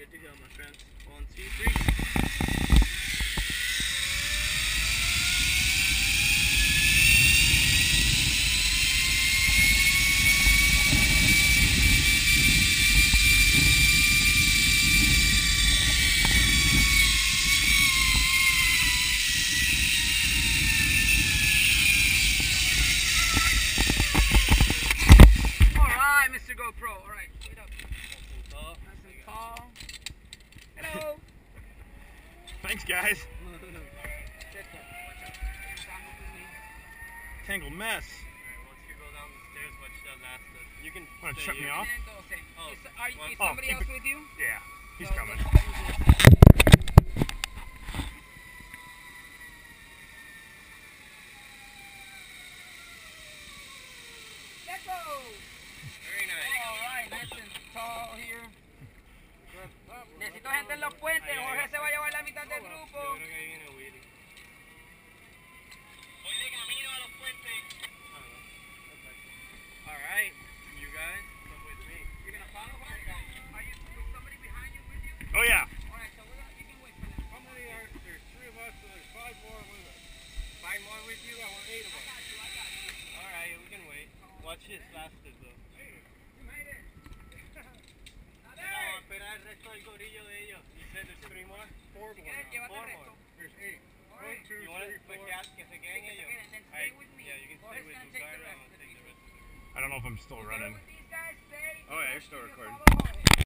Good to go, my friend. 1, 2, 3. Mr. GoPro, alright, wait up. Nice and tall. Hello. Thanks, guys. Tangled mess. Alright, once you go down the stairs, watch that last you can want to shut me off? Is somebody else with you? Yeah, he's coming. Let's go! Very nice. Alright, nice and tall here. Necesito gente en los puentes. Jorge se va a llevar la mitad del grupo. Yo creo que ahí viene Willy. Voy de camino a los puentes. Alright, you guys, come with me. You're gonna follow us? Is somebody behind you with you? Oh yeah. Alright, so you can wait for them. How many are there? 3 of us, so there's 5 more with us. 5 more with you? I want 8 of us. I got you. Alright, we can wait. Watch this fastest though. You made it. No, espera el resto del gorillo de ellos. You said there's 3 more? 4 more. 4 more. There's 8. 1, 2, 3, 4. Que se queden ellos? Alright, yeah, you can stay with me. I don't know if I'm still running. Oh yeah, you're still recording.